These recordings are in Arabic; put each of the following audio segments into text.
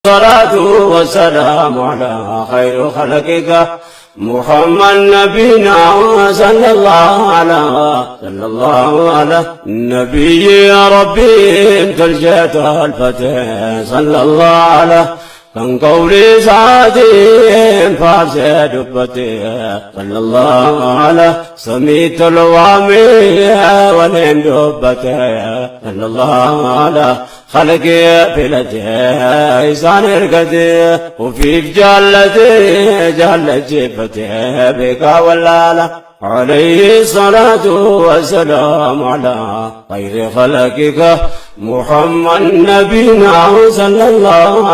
الصلاة والسلام على خير خلقك محمد نبينا صلى الله على النبي يا ربي انت الجيت الفتح صلى الله على كان قولي سعدين فارسي دبتي صلى الله على سميت الوامي ولين دبتي صلى الله على خلقي بلدي إنسان رقدي وفي جالتي جفتي بك ولا عليه الصلاة والسلام على خير خلقك محمد نبينا صلى الله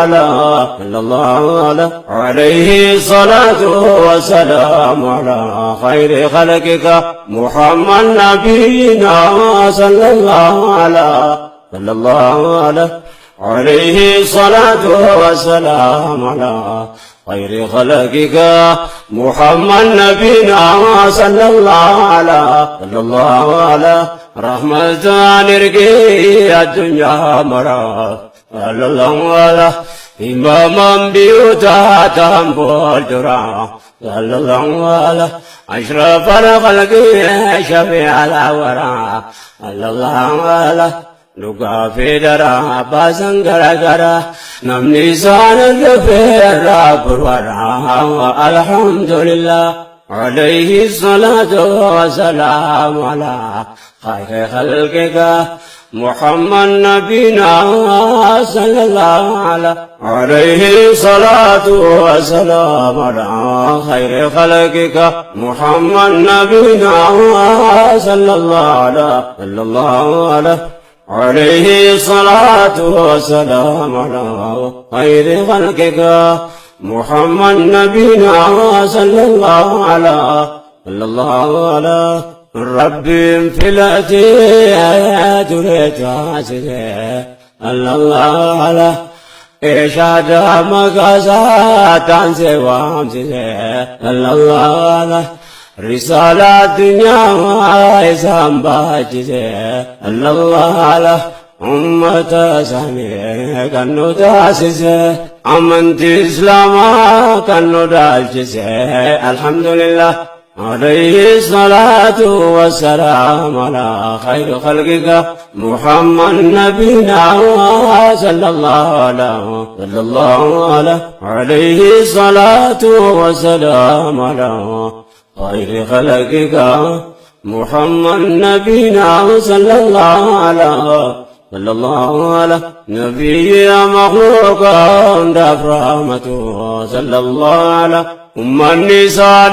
عليه الصلاة والسلام على خير خلقك محمد نبينا صلى الله عليه الصلاة والسلام على خير خلقك محمد نبينا صلى الله على رحمة نرقي الدنيا مرا صلى الله على إماما بيوتا تنبول درا صلى الله على أشرف الخلق شفيع الورى صلى الله على لقى في درا باسن غرغرا نمني سان الفير برورا الحمد لله عليه الصلاة والسلام على خير خلقك محمد نبينا صلى الله عليه الصلاة والسلام على خير خلقك محمد نبينا صلى الله عليه الصلاة والسلام على خير خلقك محمد نبينا صلى الله على ربي انفلاتي يا دريتا سيدي الله على إرشاد مقاسات عن سوام سيدي الله على رسالة الدنيا وعيسان باجزي الله على أمة سامي كانوا تاسسي أمنت إسلاما كانوا دالجسي الحمد لله عليه الصلاة والسلام على خير خلقك محمد نبينا صلى الله عليه الصلاة والسلام على خير خلقك محمد نبينا صلى الله على نبي مخلوق دف رحمته صلى الله على النساء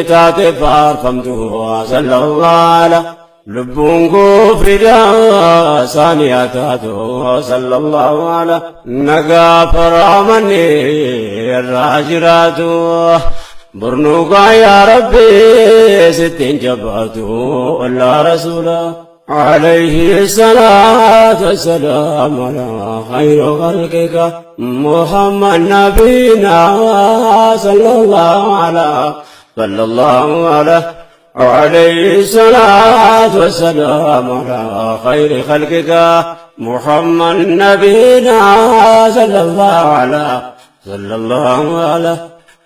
تاتفار فمته صلى الله على لبونكو فدا ثانياته صلى الله على نقا فرامني الراجراته برنوكا يا ربي ستين جبهته ولا رسولا عليه الصلاة والسلام على خير خلقك محمد نبينا صلى الله عليه الصلاة والسلام على خير خلقك محمد نبينا صلى الله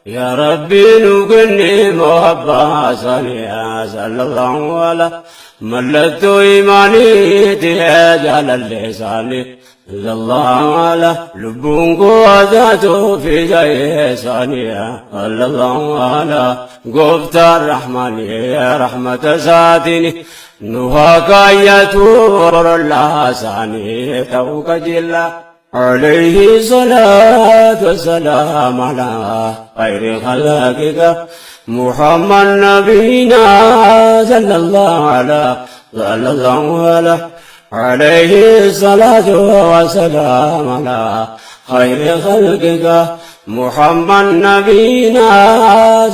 يا ربي نقني محبة صليا صلى الله على ملت إيماني تهجل اللسان صلى الله على لبونك وذاته في جاي ثانية صلى الله على قفت الرحمن يا رحمة ساتني نهاك يتور الله ثاني توك جلا عليه الصلاة والسلام على خير خلقك محمد نبينا صلى الله عليه الصلاة والسلام على خير خلقك محمد نبينا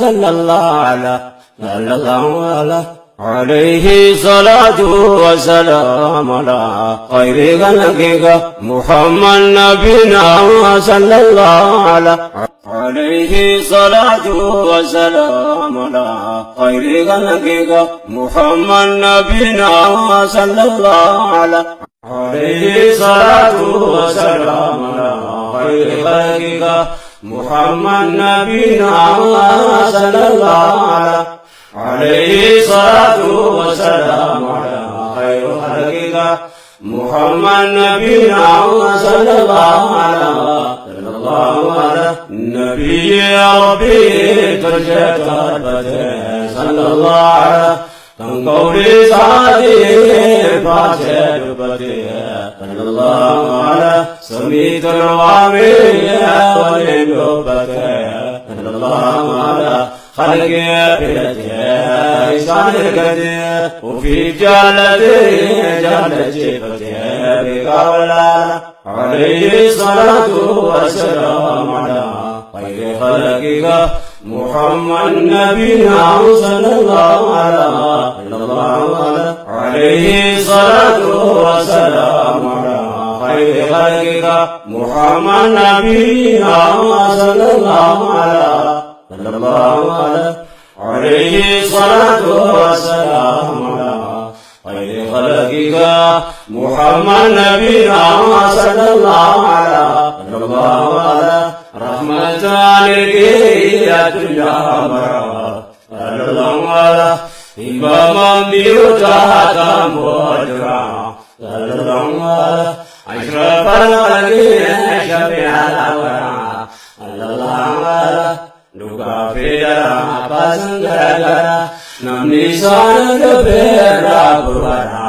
صلى الله عليه الصلاة والسلام على خير خلقك محمد نبينا صلى الله عليه الصلاة والسلام على خير خلقك محمد نبينا صلى الله عليه الصلاة والسلام على خير خلقك محمد نبينا صلى الله عليه صلاة وسلام على خير خلقك محمد نبينا صلى الله على نبي ربي ترجت الفتح صلى الله على تنقولي صادي فاتح بفتح صلى الله على سميت الوامي ولم يفتح صلى الله على خلق بلده إسان القدير وفي جالتي فتح بقولا عليه الصلاة والسلام على خير خلقك محمد نبينا صلى الله عليه الصلاة والسلام على خير خلقك محمد نبينا صلى الله عليه الصلاة والسلام على خير خلقك محمد نبينا صلى الله على رحمة للكيات يا مرا صلى الله على إمام بيوتا مودرا صلى الله على أشرف الخلق شفيع الأورى صلى الله على luka federa pasangara namni sana bera burana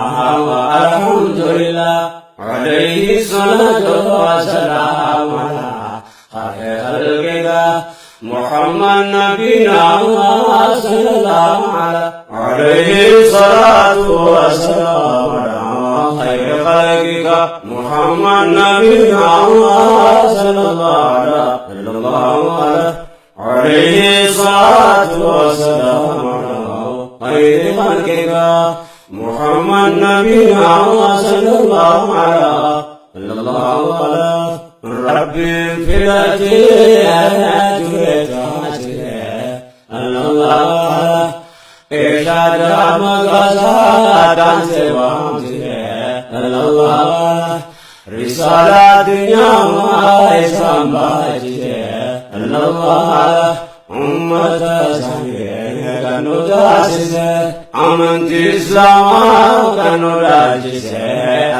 alhamdulillah alaihi salatu wassalam ala khair khalqika muhammad nabina sallallahu alaihi salatu wassalam ala khair khalqika muhammad nabina sallallahu عليه الصلاة والسلام على خير خلقك محمد نبينا صلى الله على ربي فلتي الله إرشاد مقصد الله رسالة دنيا إسلام الله أمة سامية كانوا تاسسة أمنت إسلام كانوا راجسة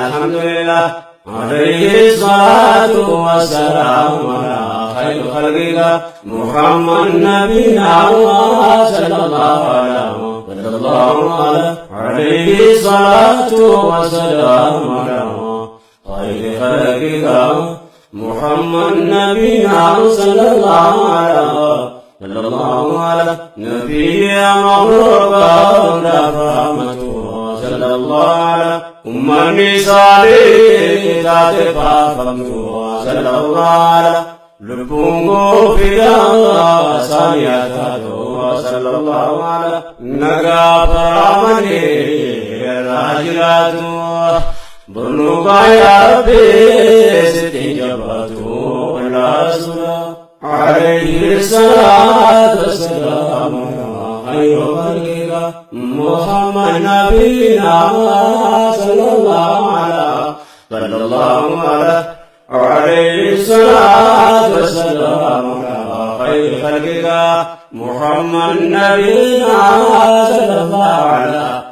الحمد لله عليه الصلاة والسلام على خير خلقك محمد نبينا صلى الله عليه الصلاة والسلام على خير خلقك محمد نبينا صلى الله على نبي مغرب رحمته صلى الله على النساء ذات فاطمته صلى الله على لبونغو فيدا سانياته صلى الله على نغاب رامني راجلاته بنوغايا بيستي جبتو الرسول عليه الصلاة والسلام خير خلقك محمد نبينا صلى الله عليه الصلاة والسلام خير خلقك محمد نبينا صلى الله عليه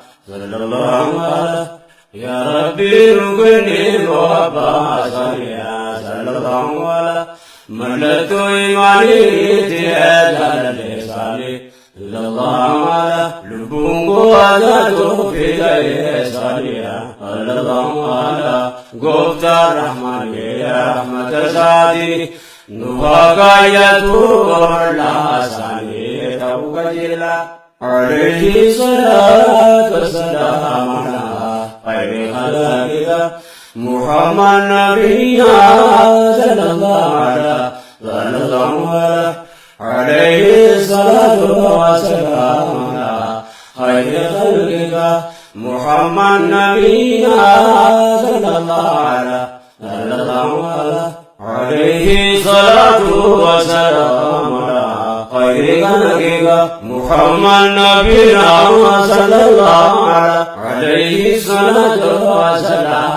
يا ربي ركني وعباس يا صلى الله على ملت إيماني تهدى لساني صلى الله على لبونغ وعدته في لساني صلى الله على قفت الرحمن يا رحمة سادي نفاقايته لساني توقجلا عليه الصلاة والسلام خير خلقك محمد نبينا صلى الله عليه الصلاة والسلام خير خلقك محمد نبينا صلى الله عليه الصلاة والسلام خير خلقك محمد نبينا صلى الله عليه الصلاة والسلام